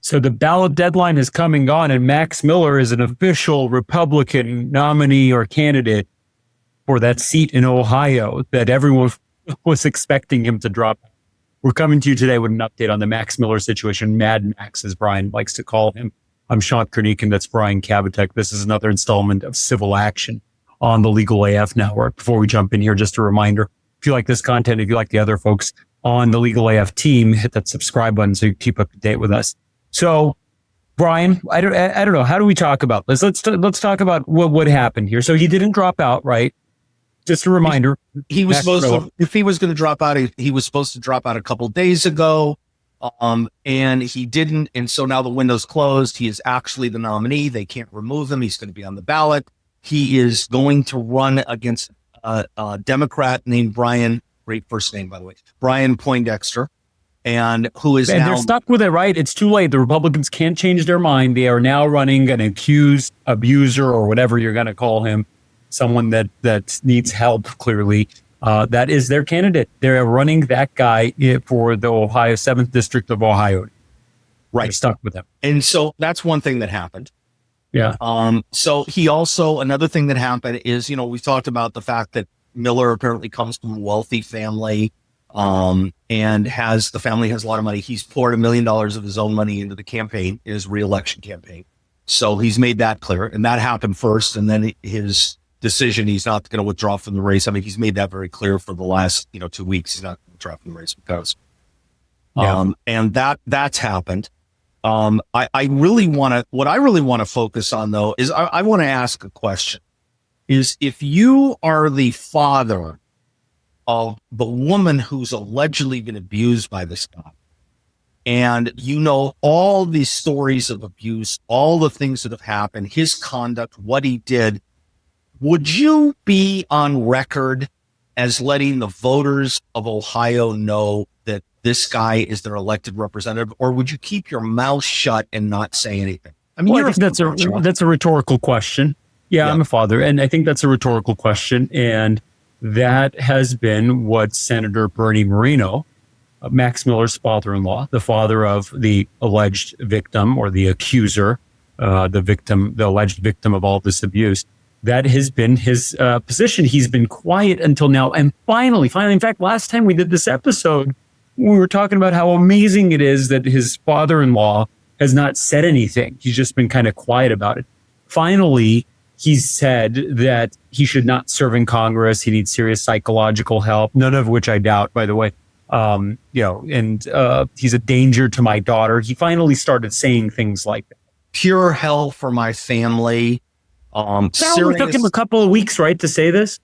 So the ballot deadline is coming on, and Max Miller is an official Republican nominee or candidate for that seat in Ohio that everyone was expecting him to drop. We're coming to you today with an update on the Max Miller situation, Mad Max, as Brian likes to call him. I'm Shant Karnikian. That's Brian Kabateck. This is another installment of Civil Action on the Legal AF Network. Before we jump in here, just a reminder, if you like this content, if you like the other folks on the Legal AF team, hit that subscribe button so you keep up to date with us. So, Brian, I don't know. How do we talk about this? Let's talk about what happened here. So he didn't drop out, right? Just a reminder. He was supposed to, if he was going to drop out, he was supposed to drop out a couple days ago. And he didn't. And so now the window's closed. He is actually the nominee. They can't remove him. He's going to be on the ballot. He is going to run against a Democrat named Brian, great first name, by the way, Brian Poindexter. And who is now... they're stuck with it, right? It's too late. The Republicans can't change their mind. They are now running an accused abuser or whatever you're going to call him, someone that needs help, clearly. That is their candidate. They're running that guy for the 7th District of Ohio. Right. They're stuck with him. And so that's one thing that happened. Yeah. So he also, another thing that happened is, we talked about the fact that Miller apparently comes from a wealthy family. And the family has a lot of money. He's poured $1 million of his own money into the campaign, his reelection campaign. So he's made that clear, and that happened first. And then his decision, he's not going to withdraw from the race. I mean, he's made that very clear for the last, 2 weeks. He's not going to withdraw from the race because, and that's happened. What I really want to focus on though, is I want to ask a question is if you are the father of the woman who's allegedly been abused by this guy, and all these stories of abuse, all the things that have happened, his conduct, what he did, would you be on record as letting the voters of Ohio know that this guy is their elected representative, or would you keep your mouth shut and not say anything? I mean, I think that's a rhetorical question. Yeah, I'm a father, and I think that's a rhetorical question, and that has been what Senator Bernie Moreno, Max Miller's father-in-law, the father of the alleged victim or the accuser, the alleged victim of all this abuse, that has been his position. He's been quiet until now. And finally, in fact, last time we did this episode, we were talking about how amazing it is that his father-in-law has not said anything. He's just been kind of quiet about it. Finally, he said that he should not serve in Congress. He needs serious psychological help, none of which I doubt, by the way. And he's a danger to my daughter. He finally started saying things like that. Pure hell for my family. It only took him a couple of weeks, right, to say this?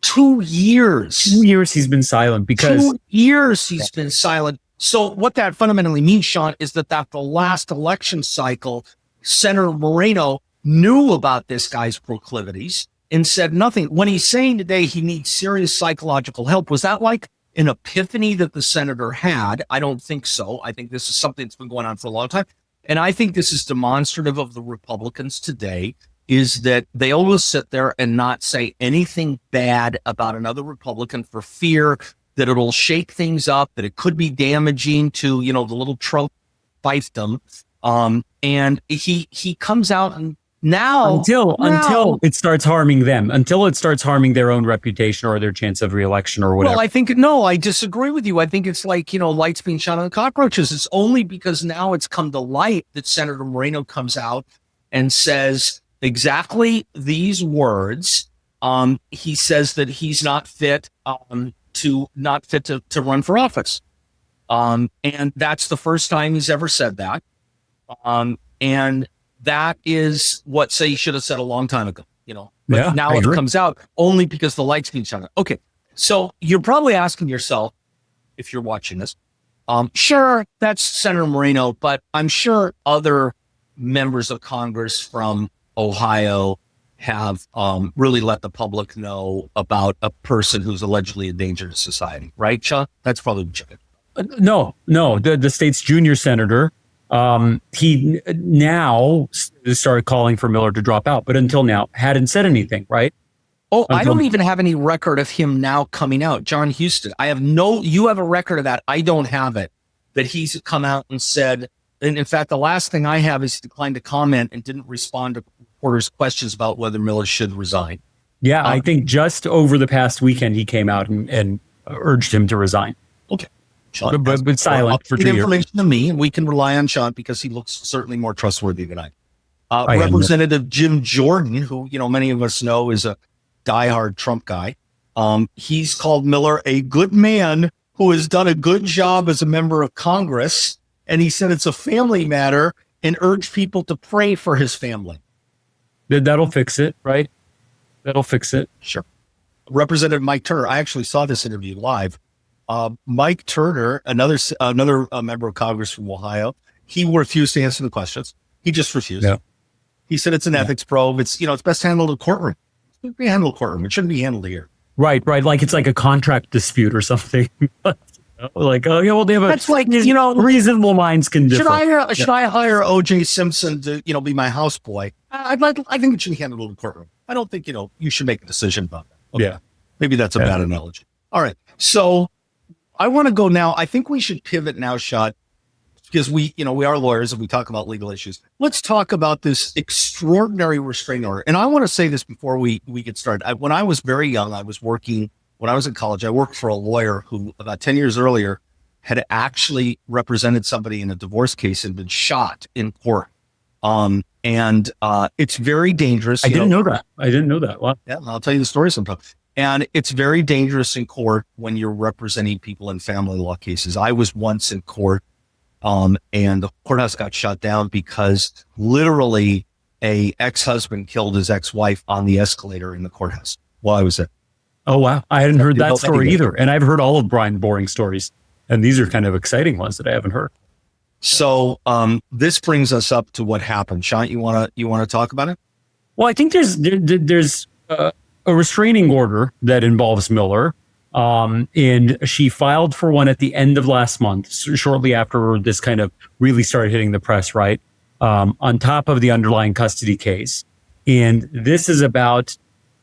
2 years. 2 years he's been silent because... 2 years he's been silent. So what that fundamentally means, Sean, is that the last election cycle, Senator Moreno knew about this guy's proclivities and said nothing. When he's saying today he needs serious psychological help, was that like an epiphany that the senator had? I don't think so. I think this is something that's been going on for a long time. And I think this is demonstrative of the Republicans today, is that they always sit there and not say anything bad about another Republican for fear that it'll shake things up, that it could be damaging to, the little Trump fiefdom. And he comes out and until it starts harming them, until it starts harming their own reputation or their chance of reelection or whatever. Well, I disagree with you. I think it's like, lights being shot on cockroaches. It's only because now it's come to light that Senator Moreno comes out and says exactly these words. He says that he's not fit to run for office. And that's the first time he's ever said that. And that is what he should have said a long time ago, but now it comes out only because the lights being shut on. Okay. So you're probably asking yourself, if you're watching this, sure, that's Senator Moreno, but I'm sure other members of Congress from Ohio have really let the public know about a person who's allegedly a danger to society, right, Sean? That's probably no. The state's junior senator, he now started calling for Miller to drop out, but until now hadn't said anything, right? I don't even have any record of him now coming out. John Houston, you have a record of that. I don't have it, that he's come out and said And in fact, the last thing I have is he declined to comment and didn't respond to reporters' questions about whether Miller should resign. Yeah, I think just over the past weekend, he came out and urged him to resign. Okay. Shant but silent for 2 years. Information to me, and we can rely on Shant because he looks certainly more trustworthy than I. Representative Jim Jordan, who many of us know is a diehard Trump guy, he's called Miller a good man who has done a good job as a member of Congress, and he said it's a family matter and urged people to pray for his family. That'll fix it, right? That'll fix it. Sure. Representative Mike Turner, I actually saw this interview live. Mike Turner, another member of Congress from Ohio, he refused to answer the questions. He just refused. Yeah. He said it's an ethics probe. It's it's best handled in a courtroom. It should be handled in a courtroom. It shouldn't be handled here. Right. Like it's like a contract dispute or something. Like, oh yeah, well they have that's like reasonable minds can differ. Should I hire O.J. Simpson to be my houseboy? I think it should be handled in a courtroom. I don't think you should make a decision about that. Okay. Yeah. Maybe that's a bad analogy. All right. So I want to go now. I think we should pivot now, Shant, because we are lawyers and we talk about legal issues. Let's talk about this extraordinary restraining order. And I want to say this before we get started. When I was very young, when I was in college, I worked for a lawyer who about 10 years earlier had actually represented somebody in a divorce case and been shot in court. And it's very dangerous. I didn't know that. Wow. Yeah, I'll tell you the story sometime. And it's very dangerous in court when you're representing people in family law cases. I was once in court, and the courthouse got shut down because literally a ex-husband killed his ex-wife on the escalator in the courthouse while I was there. Oh, wow. I hadn't heard that story either. And I've heard all of Brian boring stories. And these are kind of exciting ones that I haven't heard. So this brings us up to what happened. Shant, you want to talk about it? Well, I think there's a restraining order that involves Miller. And she filed for one at the end of last month, shortly after this kind of really started hitting the press, right? On top of the underlying custody case. And this is about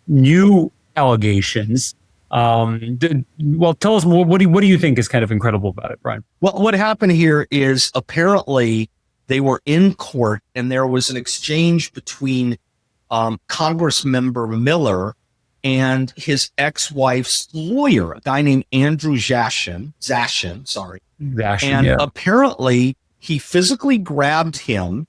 new allegations. Well, tell us more. What do you think is kind of incredible about it, Brian? Well, what happened here is apparently they were in court and there was an exchange between Congressmember Miller and his ex-wife's lawyer, a guy named Andrew Zashin. And apparently he physically grabbed him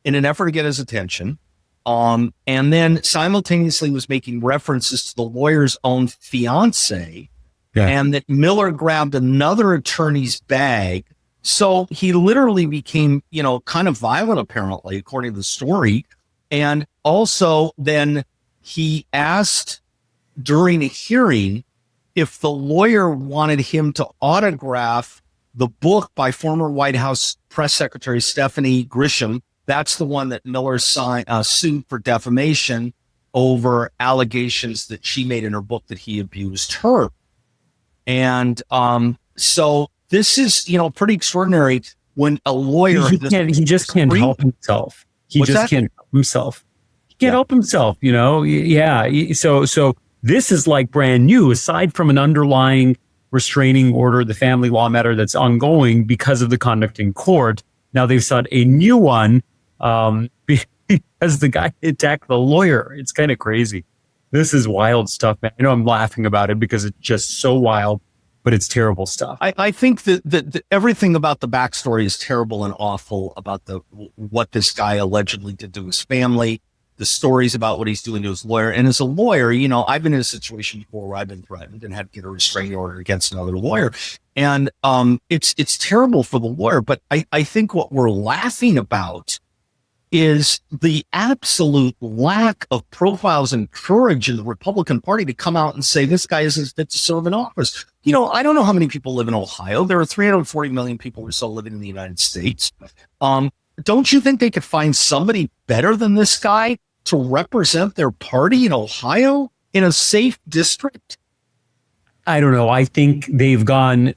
in an effort to get his attention. And then simultaneously was making references to the lawyer's own fiancée, and that Miller grabbed another attorney's bag. So he literally became, kind of violent, apparently, according to the story. And also then he asked during a hearing if the lawyer wanted him to autograph the book by former White House Press Secretary Stephanie Grisham. That's the one that Miller sued for defamation over allegations that she made in her book that he abused her. And so this is, pretty extraordinary when a lawyer... He just can't help himself. He can't help himself. He can't help himself, Yeah. So this is like brand new, aside from an underlying restraining order, the family law matter that's ongoing because of the conduct in court. Now they've sought a new one because the guy attacked the lawyer. It's kind of crazy. This is wild stuff, man. I know I'm laughing about it because it's just so wild, but it's terrible stuff. I think that everything about the backstory is terrible and awful about what this guy allegedly did to his family, the stories about what he's doing to his lawyer. And as a lawyer, I've been in a situation before where I've been threatened and had to get a restraining order against another lawyer. And it's terrible for the lawyer. But I think what we're laughing about is the absolute lack of profiles and courage in the Republican Party to come out and say this guy isn't fit to serve in office. I don't know how many people live in Ohio. There are 340 million people or so living in the United States. Don't you think they could find somebody better than this guy to represent their party in Ohio in a safe district? I don't know. I think they've gone...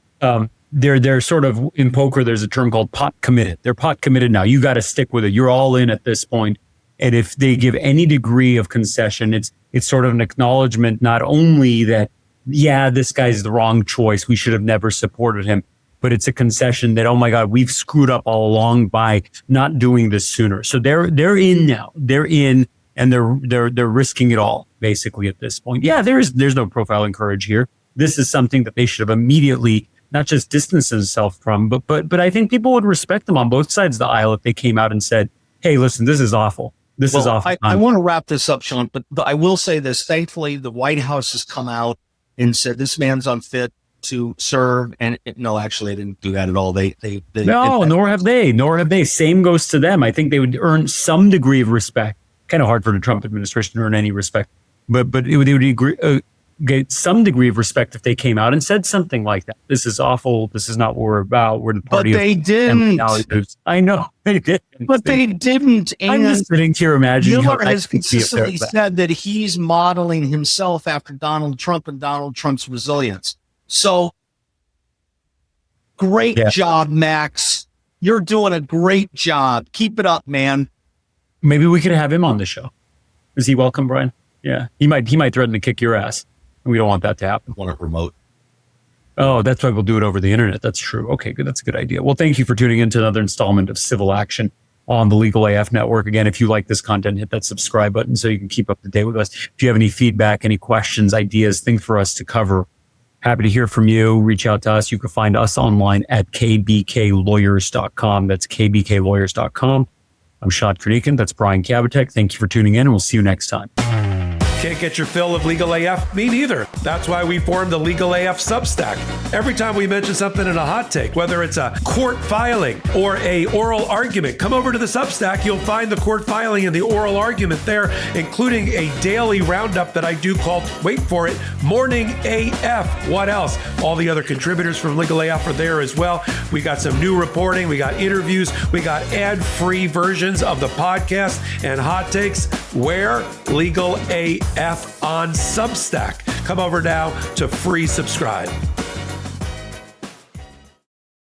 They're sort of in poker. There's a term called pot committed. They're pot committed now. You got to stick with it. You're all in at this point. And if they give any degree of concession, it's sort of an acknowledgement, not only that, this guy's the wrong choice. We should have never supported him, but it's a concession that, oh my God, we've screwed up all along by not doing this sooner. So they're in now. They're in, and they're risking it all basically at this point. Yeah, there's no profiling courage here. This is something that they should have immediately not just distanced themselves from, but I think people would respect them on both sides of the aisle if they came out and said, hey, listen, this is awful. This is awful. I want to wrap this up, Sean, but I will say this. Thankfully, the White House has come out and said this man's unfit to serve. And no, actually, they didn't do that at all. Nor have they. Same goes to them. I think they would earn some degree of respect. Kind of hard for the Trump administration to earn any respect, but it would get some degree of respect if they came out and said something like that. This is awful. This is not what we're about. We're the party. But they didn't. I know they did. But they didn't. And I'm just sitting here imagining. Miller has consistently said that he's modeling himself after Donald Trump and Donald Trump's resilience. So great job, Max. You're doing a great job. Keep it up, man. Maybe we could have him on the show. Is he welcome, Brian? Yeah, he might threaten to kick your ass. We don't want that to happen. Want it remote. Oh, that's why we'll do it over the internet. That's true. Okay, good. That's a good idea. Well, thank you for tuning into another installment of Civil Action on the Legal AF Network. Again, if you like this content, hit that subscribe button so you can keep up to date with us. If you have any feedback, any questions, ideas, things for us to cover, happy to hear from you. Reach out to us. You can find us online at kbklawyers.com. That's kbklawyers.com. I'm Shant Karnikian. That's Brian Kabateck. Thank you for tuning in, and we'll see you next time. Can't get your fill of Legal AF? Me neither. That's why we formed the Legal AF Substack. Every time we mention something in a hot take, whether it's a court filing or a oral argument, come over to the Substack. You'll find the court filing and the oral argument there, including a daily roundup that I do called, wait for it, Morning AF. What else? All the other contributors from Legal AF are there as well. We got some new reporting. We got interviews. We got ad-free versions of the podcast and hot takes. Where? Legal AF on Substack. Come over now to free subscribe.